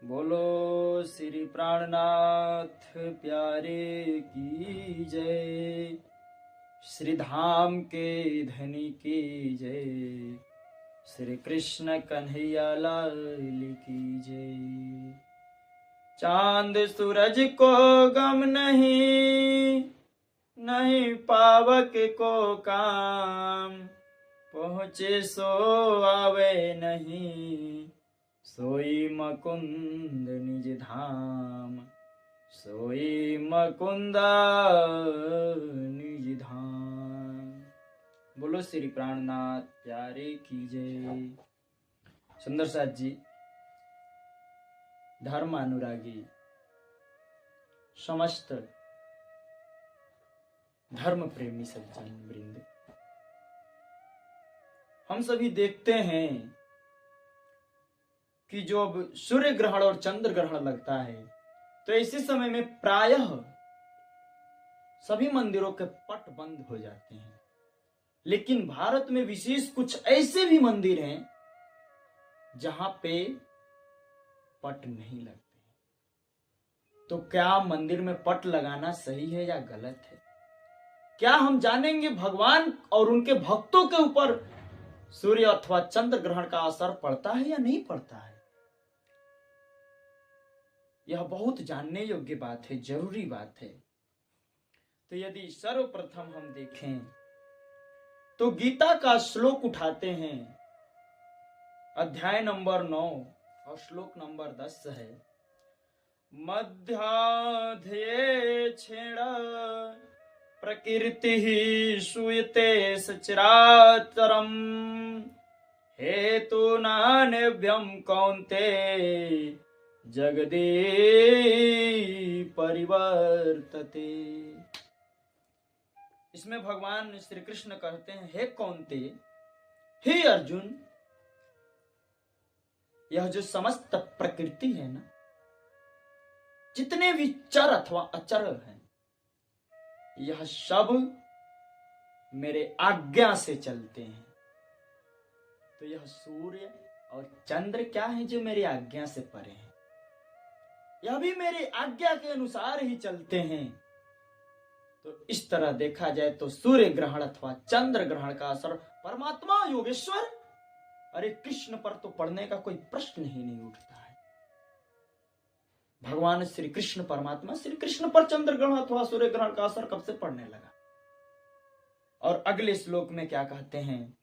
बोलो श्री प्राणनाथ प्यारे की जय। श्री धाम के धनी की जय। श्री कृष्ण कन्हैया लाल की जय। चांद सूरज को गम नहीं, नहीं पावक को काम। पहुँचे सो आवे नहीं, सोई मकुंद निज धाम। सोई मकुंद निज धाम। बोलो श्री प्राणनाथ प्यारे की जय। सुंदर साथ जी, धर्म अनुरागी समस्त धर्म प्रेमी सज्जन वृंद, हम सभी देखते हैं कि जो अब सूर्य ग्रहण और चंद्र ग्रहण लगता है तो इसी समय में प्रायः सभी मंदिरों के पट बंद हो जाते हैं। लेकिन भारत में विशेष कुछ ऐसे भी मंदिर हैं जहां पे पट नहीं लगते। तो क्या मंदिर में पट लगाना सही है या गलत है? क्या हम जानेंगे भगवान और उनके भक्तों के ऊपर सूर्य अथवा चंद्र ग्रहण का असर पड़ता है या नहीं पड़ता है? यह बहुत जानने योग्य बात है, जरूरी बात है। तो यदि सर्वप्रथम हम देखें तो गीता का श्लोक उठाते हैं, अध्याय नंबर 9 और श्लोक नंबर 10 है। मध्याध्ये क्षीण प्रकृति सूयते सचराचरम हेतु नान्यभ्यम कौन्ते जगदे परिवर्तते। इसमें भगवान श्री कृष्ण कहते हैं, हे कौन्ते, हे अर्जुन, यह जो समस्त प्रकृति है ना, जितने भी चर अथवा अचर हैं, यह सब मेरे आज्ञा से चलते हैं। तो यह सूर्य और चंद्र क्या है जो मेरी आज्ञा से परे हैं, यह भी मेरी आज्ञा के अनुसार ही चलते हैं। तो इस तरह देखा जाए तो सूर्य ग्रहण अथवा चंद्र ग्रहण का असर परमात्मा योगेश्वर अरे कृष्ण पर तो पड़ने का कोई प्रश्न ही नहीं उठता है। भगवान श्री कृष्ण परमात्मा श्री कृष्ण पर चंद्र ग्रहण अथवा सूर्य ग्रहण का असर कब से पड़ने लगा? और अगले श्लोक में क्या कहते हैं?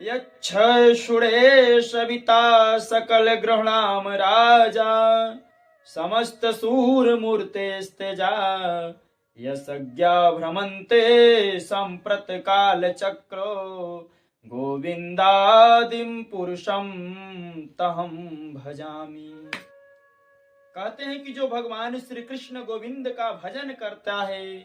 यक्षुड़े सविता सकल ग्रहणाम राजा समस्त सूर मूर्ते स्तेजा यज्ञा भ्रमन्ते संप्रत काल चक्रो गोविंदादिम पुरुषम तहम भजामि। कहते हैं कि जो भगवान श्री कृष्ण गोविंद का भजन करता है,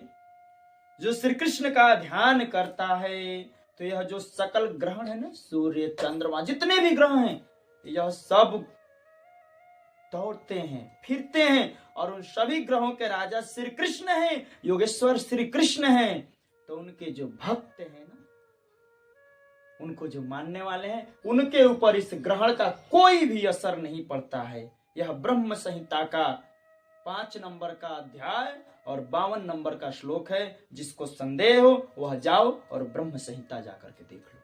जो श्री कृष्ण का ध्यान करता है, तो यह जो सकल ग्रहण है ना, सूर्य चंद्रमा जितने भी ग्रह हैं, यह सब दौड़ते हैं, फिरते हैं, और उन सभी ग्रहों के राजा श्री कृष्ण हैं, योगेश्वर श्री कृष्ण हैं। तो उनके जो भक्त हैं ना, उनको जो मानने वाले हैं, उनके ऊपर इस ग्रहण का कोई भी असर नहीं पड़ता है। यह ब्रह्म संहिता का 5 नंबर का अध्याय और 52 नंबर का श्लोक है। जिसको संदेह हो वह जाओ और ब्रह्म संहिता जाकर के देख लो।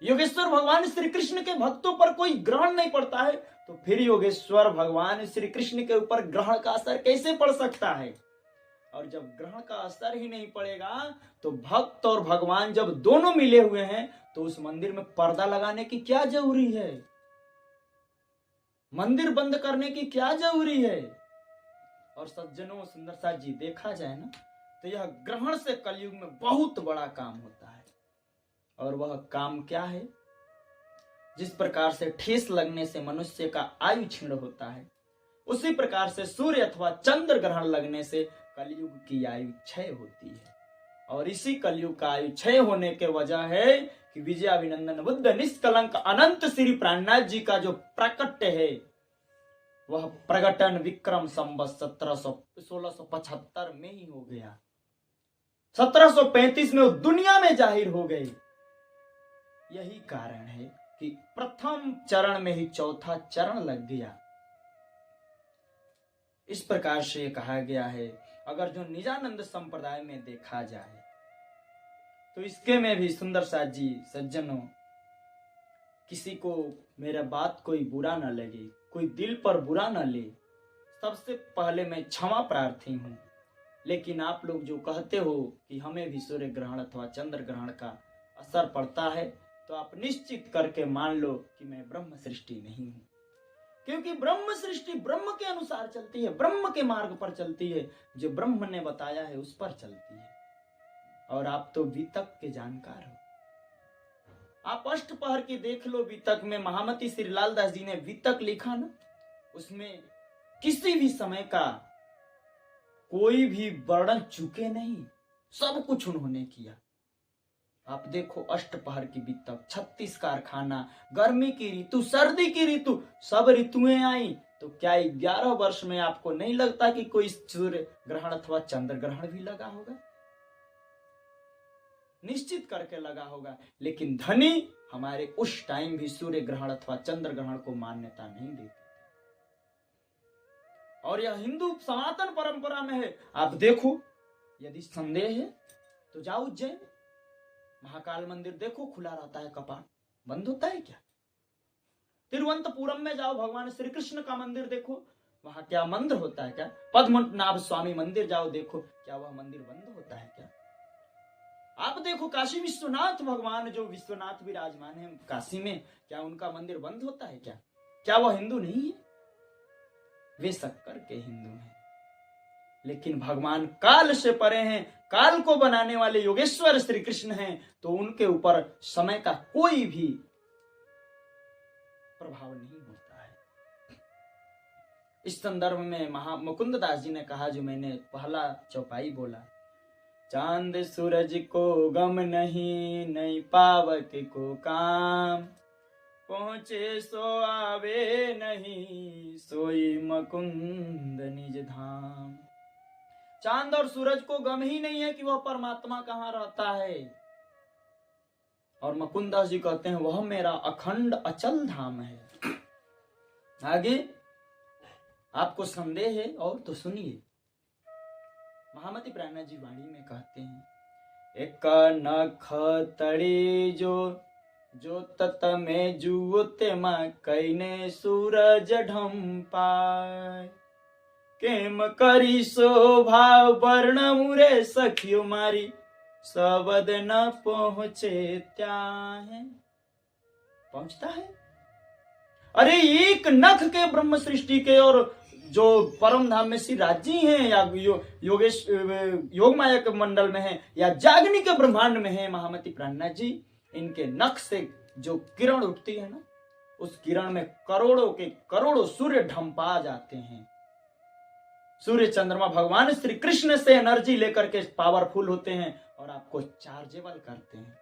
योगेश्वर भगवान श्री कृष्ण के भक्तों पर कोई ग्रहण नहीं पड़ता है, तो फिर योगेश्वर भगवान श्री कृष्ण के ऊपर ग्रहण का असर कैसे पड़ सकता है? और जब ग्रहण का असर ही नहीं पड़ेगा तो भक्त और भगवान जब दोनों मिले हुए हैं तो उस मंदिर में पर्दा लगाने की क्या जरूरी है? मंदिर बंद करने की क्या जरूरी है? और सज्जनों सुंदर साथ जी, देखा जाए ना तो यह ग्रहण से कलयुग में बहुत बड़ा काम होता है। और वह काम क्या है? जिस प्रकार से ठेस लगने से मनुष्य का आयु क्षीण होता है, उसी प्रकार से सूर्य अथवा चंद्र ग्रहण लगने से कलयुग की आयु क्षय होती है। और इसी कलयुग का आयु क्षय होने के वजह है कि विजयाभिनंदन बुद्ध निष्कलंक अनंत श्री प्राणनाथ जी का जो प्राकट्य है, वह प्रगटन विक्रम संवत 1675 में ही हो गया। 1735 में वो दुनिया में जाहिर हो गए। यही कारण है कि प्रथम चरण में ही चौथा चरण लग गया। इस प्रकार से कहा गया है। अगर जो निजानंद संप्रदाय में देखा जाए तो इसके में भी सुंदर साथ जी सज्जनों, किसी को मेरा बात कोई बुरा न लगे, कोई दिल पर बुरा न ले, सबसे पहले मैं क्षमा प्रार्थी हूँ। लेकिन आप लोग जो कहते हो कि हमें भी सूर्य ग्रहण अथवा चंद्र ग्रहण का असर पड़ता है, तो आप निश्चित करके मान लो कि मैं ब्रह्म सृष्टि नहीं हूँ, क्योंकि ब्रह्म सृष्टि ब्रह्म के अनुसार चलती है, ब्रह्म के मार्ग पर चलती है, जो ब्रह्म ने बताया है उस पर चलती है। और आप तो वितक के जानकार हो। आप अष्टपहर की देख लो, वितक में महामती श्री लालदास जी ने वितक लिखा ना, उसमें किसी भी समय का कोई भी वर्णन चुके नहीं, सब कुछ उन्होंने किया। आप देखो अष्टपहर की वितक, 36 कारखाना, गर्मी की ऋतु, सर्दी की ऋतु, सब ऋतुएं आई, तो क्या 11 वर्ष में आपको नहीं लगता कि कोई सूर्य ग्रहण अथवा चंद्र ग्रहण भी लगा होगा? निश्चित करके लगा होगा। लेकिन धनी हमारे उस टाइम भी सूर्य ग्रहण अथवा चंद्र ग्रहण को मान्यता नहीं देते, और यह हिंदू सनातन परंपरा में है। आप देखो, यदि संदेह है तो जाओ उज्जैन, महाकाल मंदिर देखो, खुला रहता है कपाट, बंद होता है क्या? तिरुवनंतपुरम में जाओ, भगवान श्री कृष्ण का मंदिर देखो, वहां क्या मंदिर होता है क्या? पद्मनाभ स्वामी मंदिर जाओ, देखो क्या वह मंदिर बंद होता है क्या? आप देखो काशी विश्वनाथ भगवान, जो विश्वनाथ विराजमान है काशी में, क्या उनका मंदिर बंद होता है क्या? क्या वह हिंदू नहीं है? वे शक्कर के हिंदू हैं, लेकिन भगवान काल से परे हैं, काल को बनाने वाले योगेश्वर श्री कृष्ण हैं, तो उनके ऊपर समय का कोई भी प्रभाव नहीं होता है। इस संदर्भ में मुकुंद दास जी ने कहा, जो मैंने पहला चौपाई बोला, चांद सूरज को गम नहीं, नहीं पावक को काम, पहुंचे सो आवे नहीं, सोई मुकुंद निज धाम। चांद और सूरज को गम ही नहीं है कि वह परमात्मा कहाँ रहता है, और मुकुंद दास जी कहते हैं वह मेरा अखंड अचल धाम है। आगे आपको संदेह है और तो सुनिए, महामती प्राणनाथ जी वाणी में कहते हैं, एक नख तड़ी जो तत में जुते मां कईने सूरज ढंपाय, केम करी शोभा वर्ण मुरे सखियो मारी, सबद न पहुंचे त्याहे। पहुंचता है? अरे एक नख के ब्रह्म सृष्टि के, और जो परम धाम में श्री राज्य हैं, या योगेश योग माया के मंडल में है, या जागनी के ब्रह्मांड में है महामती प्राणनाथ जी, इनके नख से जो किरण उठती है ना, उस किरण में करोड़ों के करोड़ों सूर्य ढंपा जाते हैं। सूर्य चंद्रमा भगवान श्री कृष्ण से एनर्जी लेकर के पावरफुल होते हैं और आपको चार्जेबल करते हैं।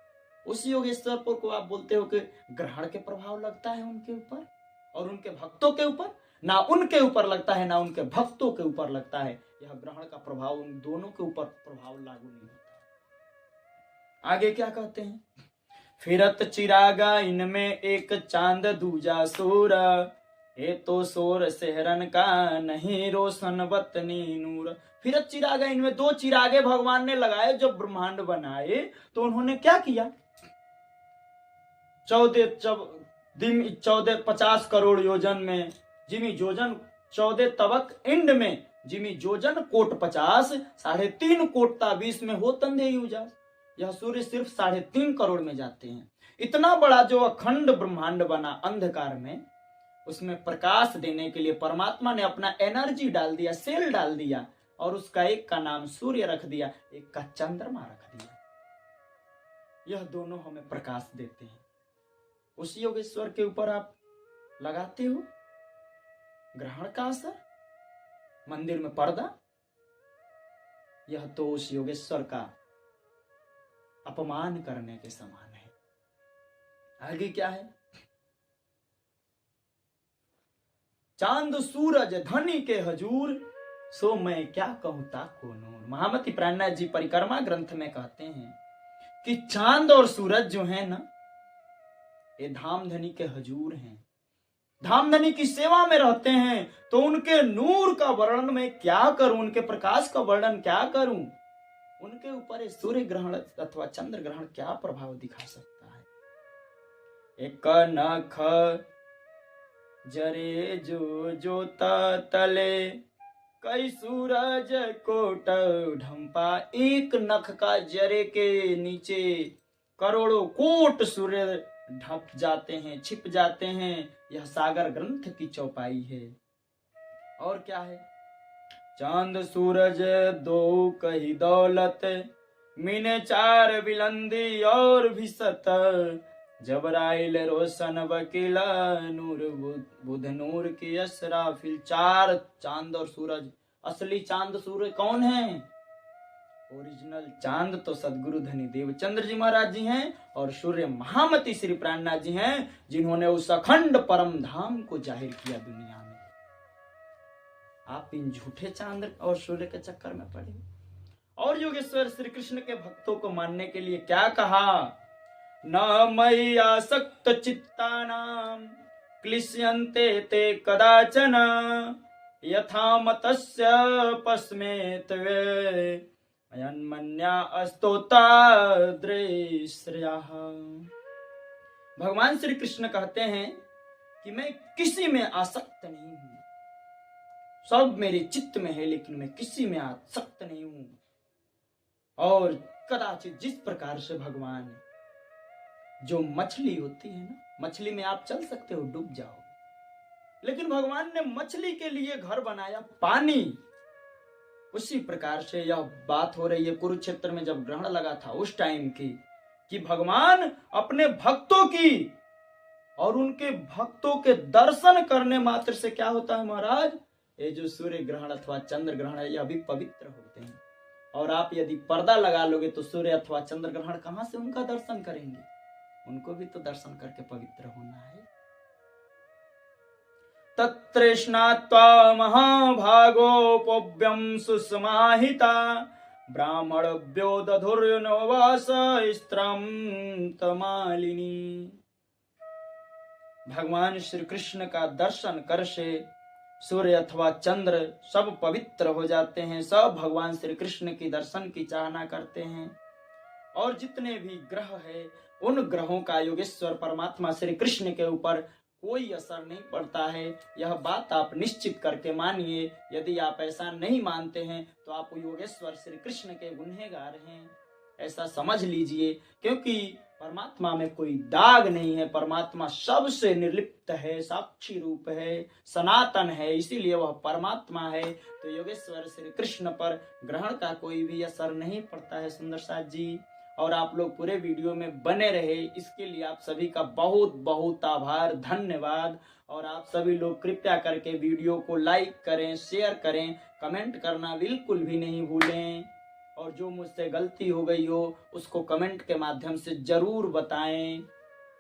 उस योगेश्वर को आप बोलते हो कि ग्रहण के प्रभाव लगता है उनके ऊपर और उनके भक्तों के ऊपर? ना उनके ऊपर लगता है, ना उनके भक्तों के ऊपर लगता है। यह ग्रहण का प्रभाव उन दोनों के ऊपर प्रभाव लागू नहीं होता। आगे क्या कहते हैं, फिरत चिरागा इनमें एक चांद दूजा सूरा, ये तो शोर सेहरन का नहीं रोशन वतनी नूर। फिरत चिरागा, इनमें दो चिरागे भगवान ने लगाए जब ब्रह्मांड बनाए, तो उन्होंने क्या किया, 50 करोड़ योजन में जिमी जोजन 14 तबक इंड में जिमी जोजन कोट 50, 3.5 कोट ता 20 में हो तंधे यूजा। यह सूर्य सिर्फ 3.5 करोड़ में जाते हैं। इतना बड़ा जो अखंड ब्रह्मांड बना अंधकार में, उसमें प्रकाश देने के लिए परमात्मा ने अपना एनर्जी डाल दिया, सेल डाल दिया, और उसका एक का नाम सूर्य रख दिया, एक का चंद्रमा रख दिया। यह दोनों हमें प्रकाश देते हैं। उस योगेश्वर के ऊपर आप लगाते हो ग्रहण का असर, मंदिर में पर्दा, यह तो उस योगेश्वर का अपमान करने के समान है। आगे क्या है, चांद सूरज धनी के हजूर, सो मैं क्या कहूं ताको नूर। महामती प्राणनाथ जी परिक्रमा ग्रंथ में कहते हैं कि चांद और सूरज जो है ना, ये धाम धनी के हजूर हैं। धामधनी की सेवा में रहते हैं, तो उनके नूर का वर्णन मैं क्या करूं, उनके प्रकाश का वर्णन क्या करूं। उनके ऊपर सूर्य ग्रहण अथवा चंद्र ग्रहण क्या प्रभाव दिखा सकता है। एक नख जरे जो जोता तले, कई सूरज कोट ढंपा। एक नख का जरे के नीचे करोड़ों कोट सूर्य ढप जाते हैं, छिप जाते हैं। यह सागर ग्रंथ की चौपाई है। और क्या है, चांद सूरज दो कही दौलत, मीने चार बिलंदी और भी सत। जबराइल रोशन वकीला नूर बुध नूर की असराफिल। चार चांद और सूरज। असली चांद सूर्य कौन है? ओरिजिनल चांद तो सदगुरु धनी देवचंद्र जी महाराज जी हैं, और सूर्य महामती श्री प्राणनाथ जी हैं, जिन्होंने उस अखंड परम धाम को जाहिर किया दुनिया में। आप इन झूठे चांद और सूर्य के चक्कर में पड़े। और योगेश्वर श्री कृष्ण के भक्तों को मानने के लिए क्या कहा, न मयि आसक्त चित्तानाम क्लिश्यन्ते ते कदाचन, यथा मतस्य पस्मेत वे अयन्मन्या अस्तोता दृश्याः। भगवान श्री कृष्ण कहते हैं कि मैं किसी में आसक्त नहीं हूं, सब मेरे चित्त में है, लेकिन मैं किसी में आसक्त नहीं हूं। और कदाचित जिस प्रकार से भगवान, जो मछली होती है ना, मछली में आप चल सकते हो, डूब जाओ, लेकिन भगवान ने मछली के लिए घर बनाया पानी। उसी प्रकार से यह बात हो रही है कुरुक्षेत्र में जब ग्रहण लगा था उस टाइम की, कि भगवान अपने भक्तों की और उनके भक्तों के दर्शन करने मात्र से क्या होता है महाराज, ये जो सूर्य ग्रहण अथवा चंद्र ग्रहण है, यह भी पवित्र होते हैं। और आप यदि पर्दा लगा लोगे तो सूर्य अथवा चंद्र ग्रहण कहां से उनका दर्शन करेंगे? उनको भी तो दर्शन करके पवित्र होना है। तत्रेष्णात्वा महाभागोपव्यम सुसमाहिता, ब्राह्मणभ्यो दधुर्नवास स्त्रम तमालिनी। भगवान श्री कृष्ण का दर्शन कर से सूर्य अथवा चंद्र सब पवित्र हो जाते हैं, सब भगवान श्री कृष्ण की दर्शन की चाहना करते हैं। और जितने भी ग्रह है, उन ग्रहों का योगेश्वर परमात्मा श्री कृष्ण के ऊपर कोई असर नहीं पड़ता है। यह बात आप निश्चित करके मानिए। यदि आप ऐसा नहीं मानते हैं तो आप योगेश्वर श्री कृष्ण के गुनहगार हैं, ऐसा समझ लीजिए। क्योंकि परमात्मा में कोई दाग नहीं है, परमात्मा सबसे निर्लिप्त है, साक्षी रूप है, सनातन है, इसीलिए वह परमात्मा है। तो योगेश्वर श्री कृष्ण पर ग्रहण का कोई भी असर नहीं पड़ता है सुंदर साथ जी। और आप लोग पूरे वीडियो में बने रहे, इसके लिए आप सभी का बहुत बहुत आभार, धन्यवाद। और आप सभी लोग कृपया करके वीडियो को लाइक करें, शेयर करें, कमेंट करना बिल्कुल भी नहीं भूलें। और जो मुझसे गलती हो गई हो उसको कमेंट के माध्यम से जरूर बताएं।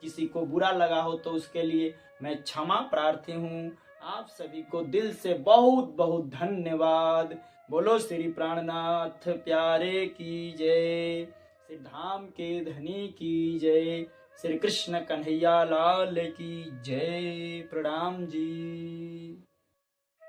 किसी को बुरा लगा हो तो उसके लिए मैं क्षमा प्रार्थी हूँ। आप सभी को दिल से बहुत बहुत धन्यवाद। बोलो श्री प्राणनाथ प्यारे की जय, श्री धाम के धनी की जय, श्री कृष्ण कन्हैया लाल की जय। प्रणाम जी।